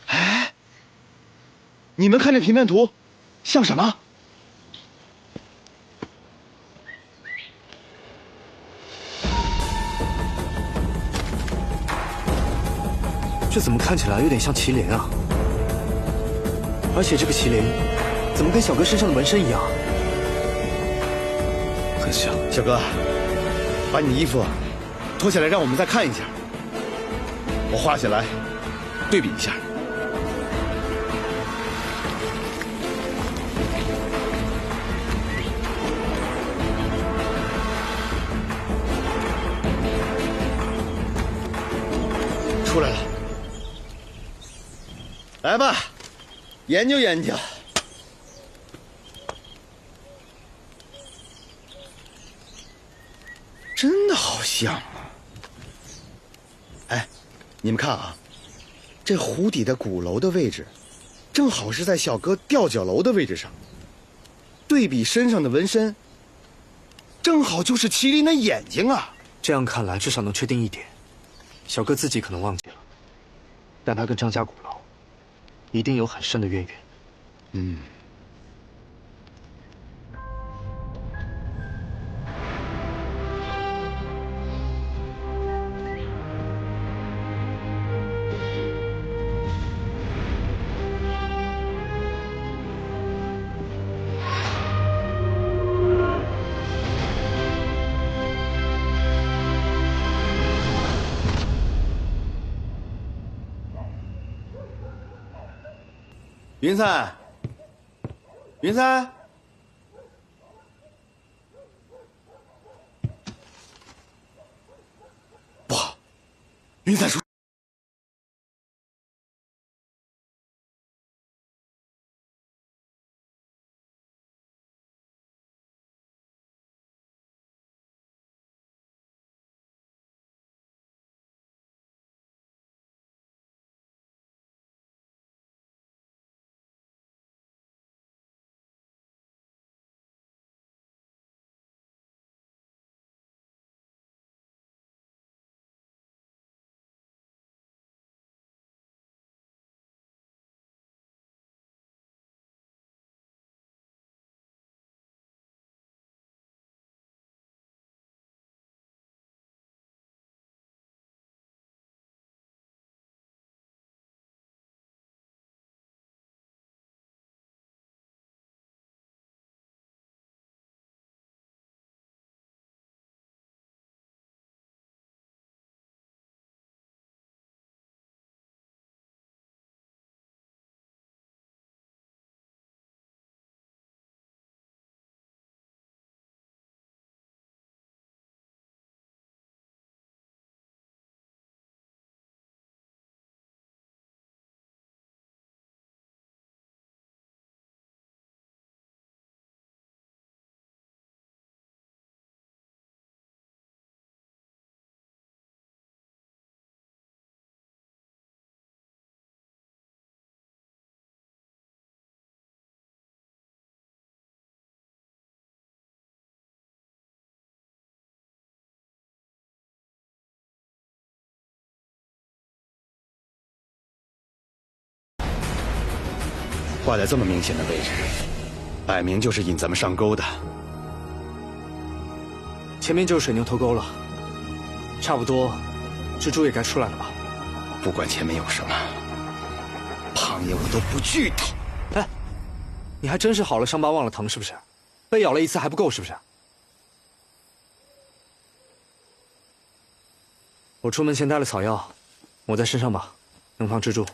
哎，你们看这平面图，像什么？这怎么看起来有点像麒麟啊？而且这个麒麟，怎么跟小哥身上的纹身一样？很像。小哥，把你衣服脱下来，让我们再看一下。我画下来，对比一下。出来了，来吧，研究研究。真的好像啊！哎，你们看啊，这湖底的鼓楼的位置，正好是在小哥吊脚楼的位置上。对比身上的纹身，正好就是麒麟的眼睛啊！这样看来，至少能确定一点。小哥自己可能忘记了，但他跟张家鼓楼一定有很深的渊源。嗯。云彩，云彩，不好，云彩出。挂在这么明显的位置，摆明就是引咱们上钩的。前面就是水牛头沟了，差不多，蜘蛛也该出来了吧？不管前面有什么，胖爷我都不惧他。哎，你还真是好了伤疤忘了疼是不是？被咬了一次还不够是不是？我出门前带了草药，抹在身上吧，能防蜘蛛。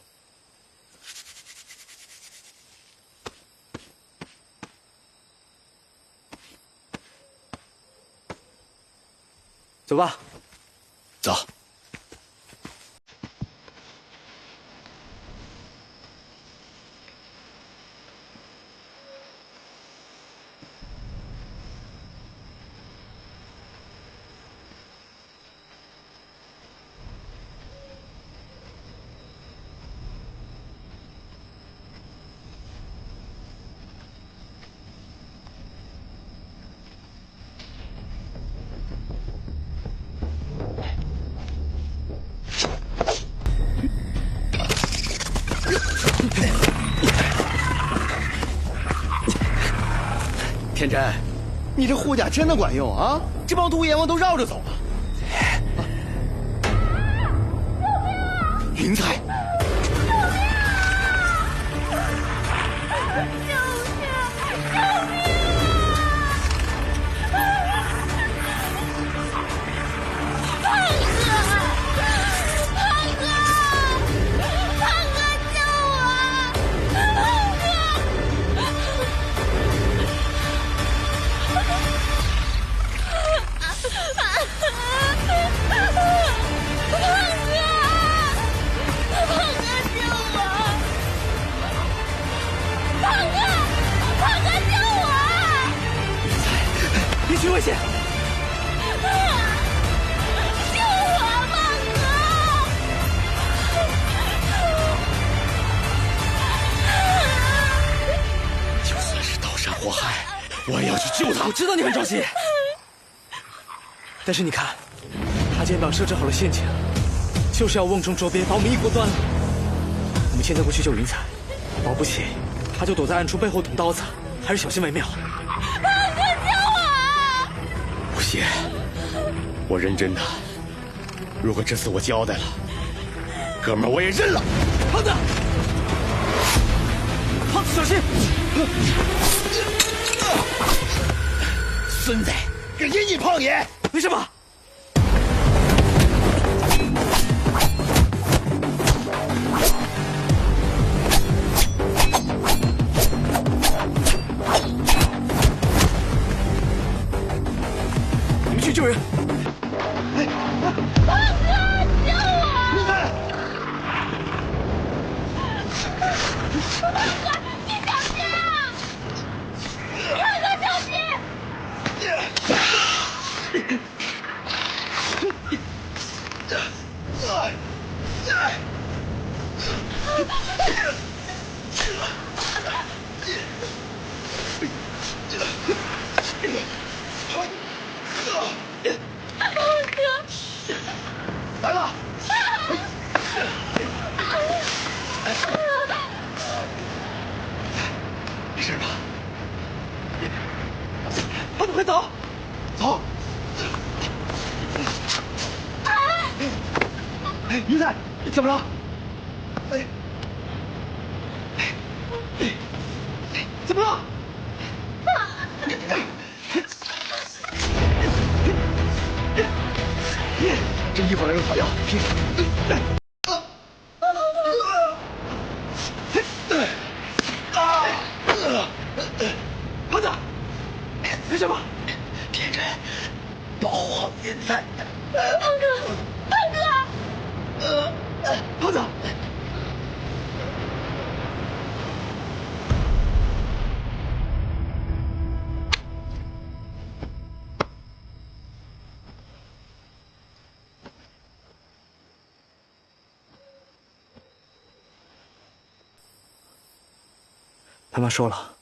走吧，走。天真，你这护甲真的管用啊！这帮毒阎王都绕着走了。云彩，别去危险！救我，胖哥！就算是刀山火海，我也要去救他。我知道你很着急，但是你看，他肩膀设置好了陷阱，就是要瓮中捉鳖，把我们一锅端了。我们现在不去救云彩，保不齐他就躲在暗处背后捅刀子，还是小心为妙。不行，我认真的。如果这次我交代了，哥们儿我也认了。胖子，胖子小心！孙子，给你胖爷！没事吧？去救人！胖哥，救我！胖哥，你小心啊！胖哥，小心！来了！没事吧？胖子，快走！走！哎，云彩，怎么了？哎，怎么了？这衣服来用草药，拼！胖子，没事吧？别人保护好云彩。胖哥，胖哥，胖子。他妈说了，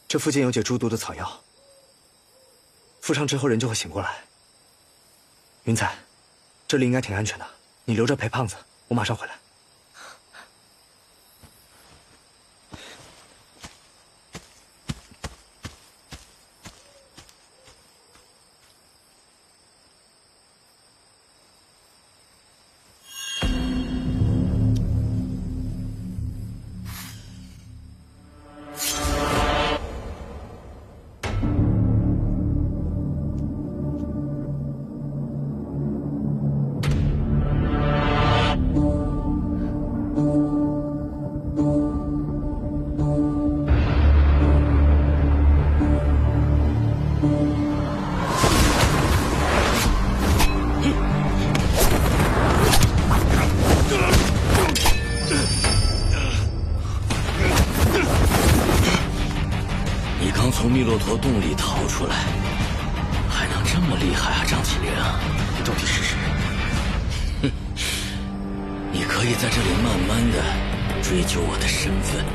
这附近有解猪毒的草药，敷上之后人就会醒过来。云彩，这里应该挺安全的，你留着陪胖子，我马上回来。从密洛陀洞里逃出来，还能这么厉害啊，张启灵！你到底是谁？哼，你可以在这里慢慢的追究我的身份。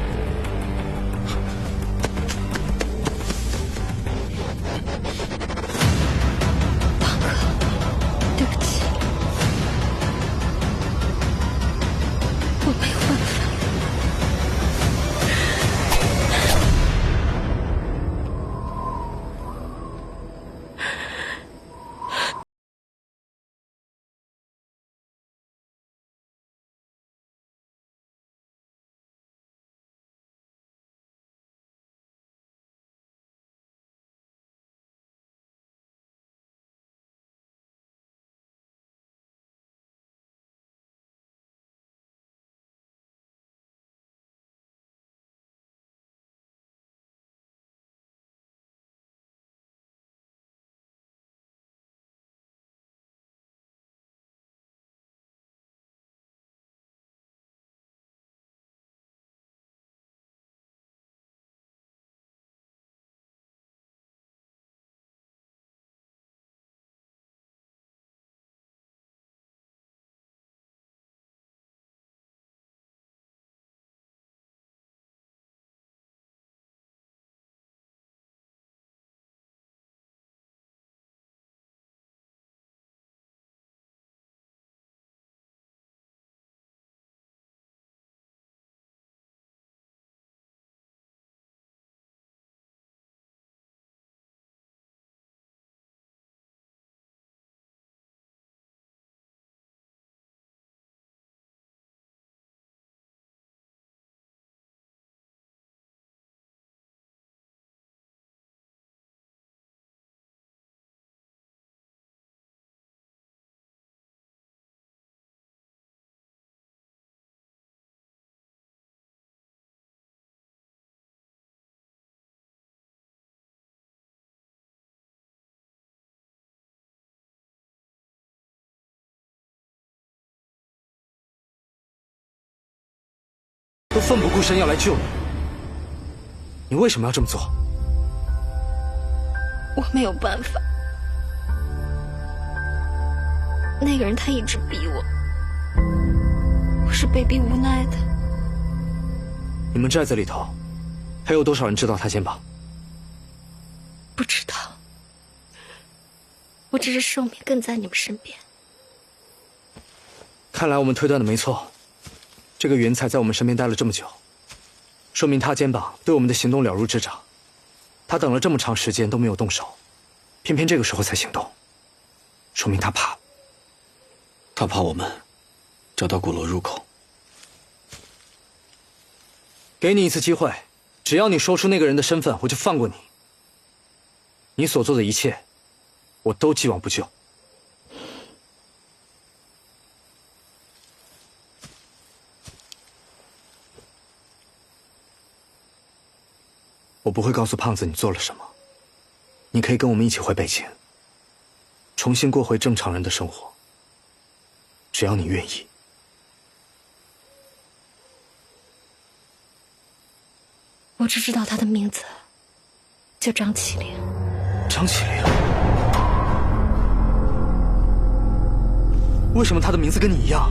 奋不顾身要来救你，你为什么要这么做？我没有办法，那个人他一直逼我，我是被逼无奈的。你们寨子里头还有多少人知道他肩膀？不知道，我只是寿命跟在你们身边。看来我们推断的没错，这个云彩在我们身边待了这么久，说明他肩膀对我们的行动了如指掌。他等了这么长时间都没有动手，偏偏这个时候才行动，说明他怕。他怕我们找到鼓楼入口。给你一次机会，只要你说出那个人的身份，我就放过你。你所做的一切，我都既往不咎。我不会告诉胖子你做了什么，你可以跟我们一起回北京，重新过回正常人的生活，只要你愿意。我只知道他的名字叫张起灵。张起灵？为什么他的名字跟你一样？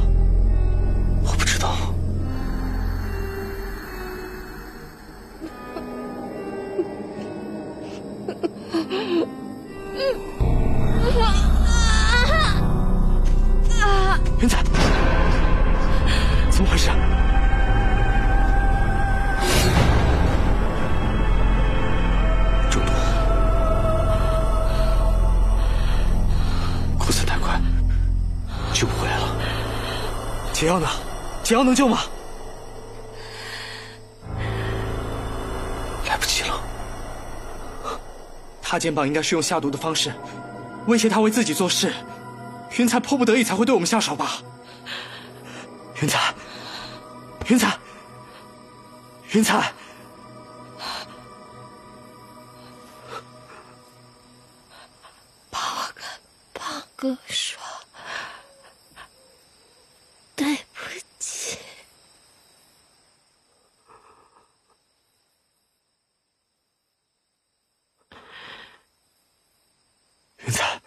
我不知道。云彩，怎么回事？中毒，扩散太快，救不回来了。解药呢？解药能救吗？来不及了。他肩膀应该是用下毒的方式威胁他为自己做事，云彩迫不得已才会对我们下手吧？云彩，云彩，云彩！胖哥说对不起。云彩。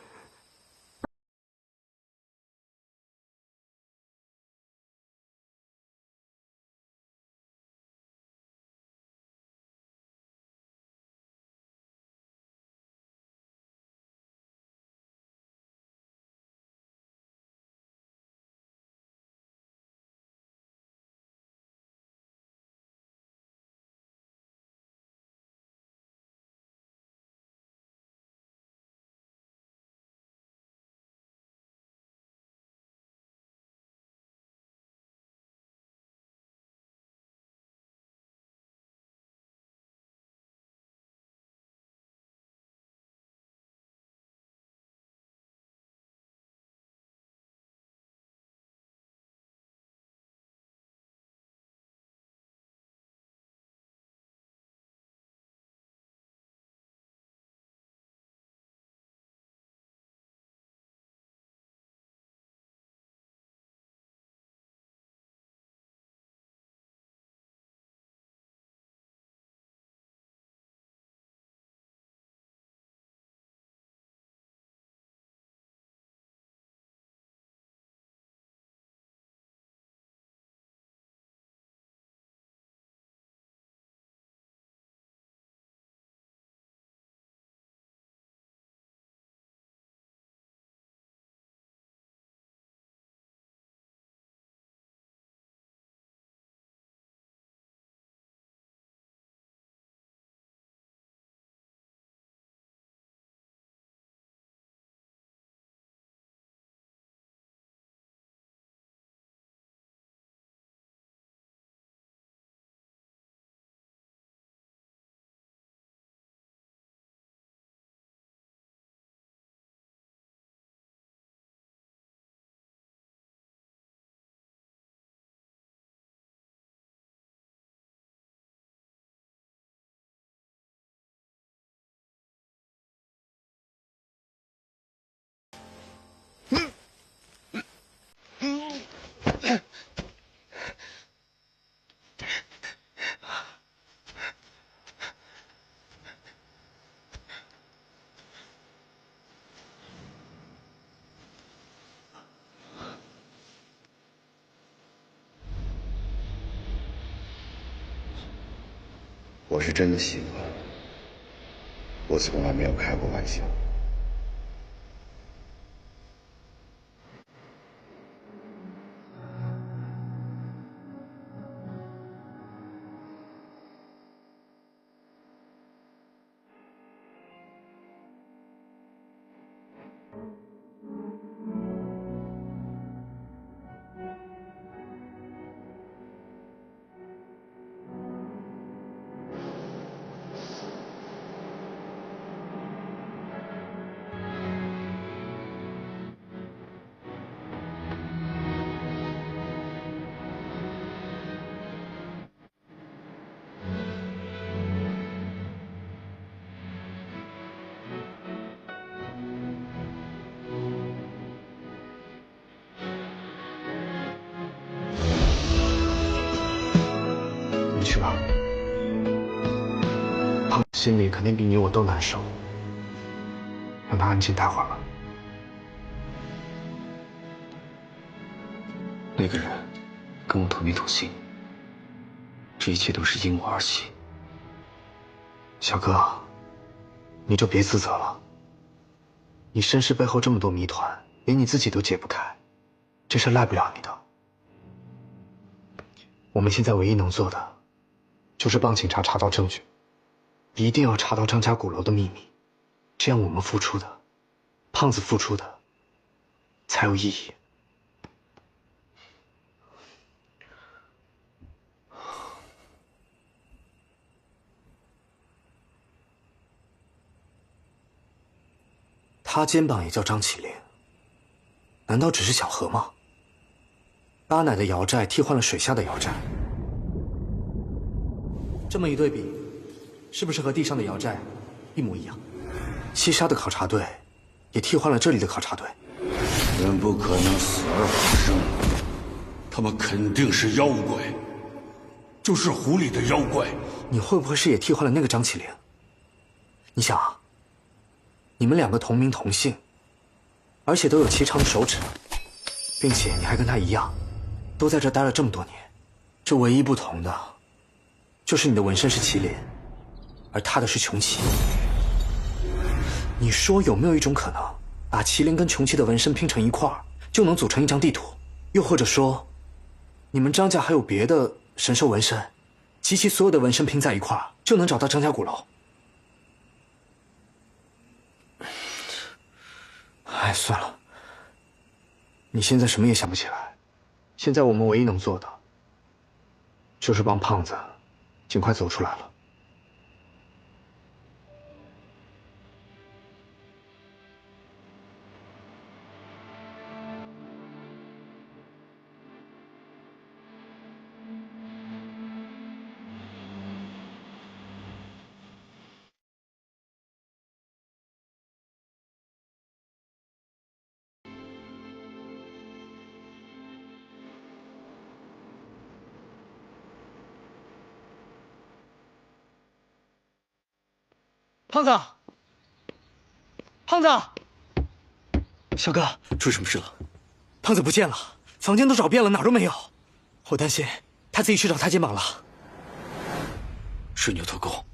我是真的习惯了，我从来没有开过玩笑。你去吧，胖子心里肯定比你我都难受，让他安静待会儿吧。那个人跟我同名同姓，这一切都是因我而起。小哥，你就别自责了。你身世背后这么多谜团，连你自己都解不开，这事赖不了你的。我们现在唯一能做的，就是帮警察查到证据，一定要查到张家鼓楼的秘密，这样我们付出的，胖子付出的，才有意义。他肩膀也叫张起灵，难道只是巧合吗？八奶的瑶寨替换了水下的瑶寨，这么一对比，是不是和地上的瑶寨一模一样？西沙的考察队也替换了这里的考察队。人不可能死而复生，他们肯定是妖怪，就是湖里的妖怪。你会不会是也替换了那个张起灵？你想啊，你们两个同名同姓，而且都有齐长的手指，并且你还跟他一样，都在这待了这么多年。这唯一不同的，就是你的纹身是麒麟，而他的是穷奇。你说有没有一种可能，把麒麟跟穷奇的纹身拼成一块儿，就能组成一张地图？又或者说，你们张家还有别的神兽纹身，集齐所有的纹身拼在一块儿，就能找到张家鼓楼？哎，算了，你现在什么也想不起来。现在我们唯一能做的，就是帮胖子尽快走出来了。胖子，胖子，小哥，出什么事了？胖子不见了，房间都找遍了，哪儿都没有。我担心他自己去找他肩膀了。是牛头公。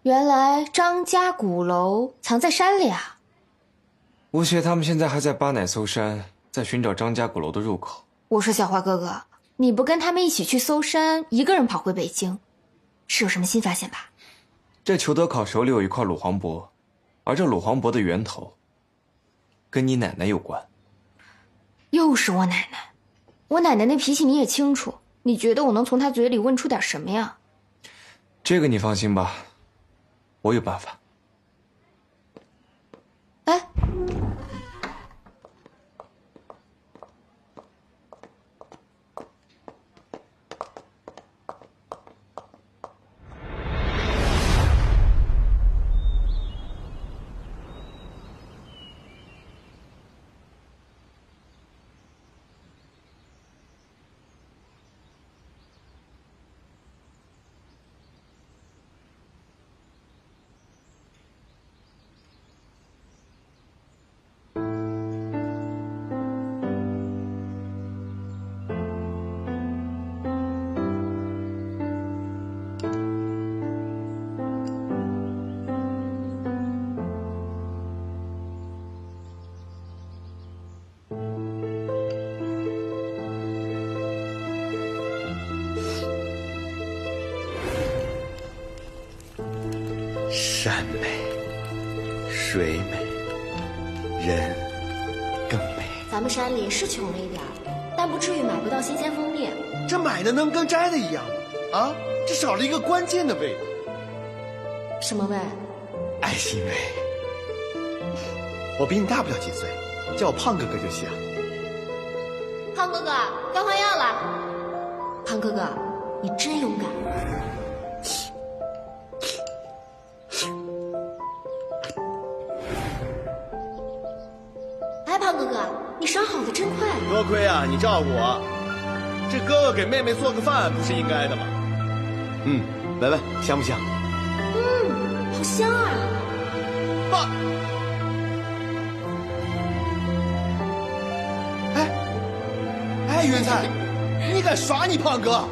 原来张家鼓楼藏在山里啊！吴邪他们现在还在巴乃搜山，在寻找张家鼓楼的入口。我说小花哥哥，你不跟他们一起去搜山，一个人跑回北京，是有什么新发现吧？这裘德考手里有一块鲁黄帛，而这鲁黄帛的源头，跟你奶奶有关。又是我奶奶，我奶奶那脾气你也清楚，你觉得我能从她嘴里问出点什么呀？这个你放心吧，我有办法。哎，山美，水美，人更美。咱们山里是穷了一点，但不至于买不到新鲜蜂蜜。这买的能跟摘的一样吗？啊，这少了一个关键的味道。什么味？爱心味。我比你大不了几岁，叫我胖哥哥就行。胖哥哥，该换药了。胖哥哥，你真勇敢。胖哥哥，你伤好的真快。多亏啊，你照顾我。这哥哥给妹妹做个饭不是应该的吗？闻闻香不香？好香啊！爸，哎，云彩，你敢耍你胖哥？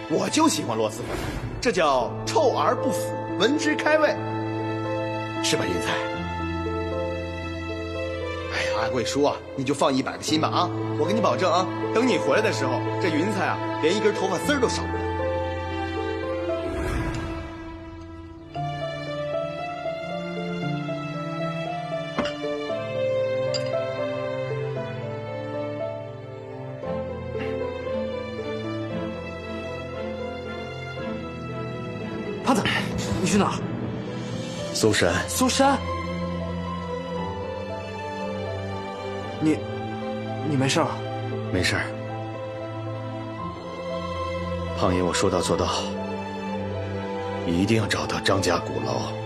我就喜欢螺蛳粉，这叫臭而不腐。闻之开胃，是吧，云彩？哎呀，阿贵叔啊，你就放100个心吧啊！我给你保证啊，等你回来的时候，这云彩啊，连一根头发丝儿都少不了。胖子，你去哪儿？搜山。搜山？你没事吧？没事儿。胖爷，我说到做到，一定要找到张家鼓楼。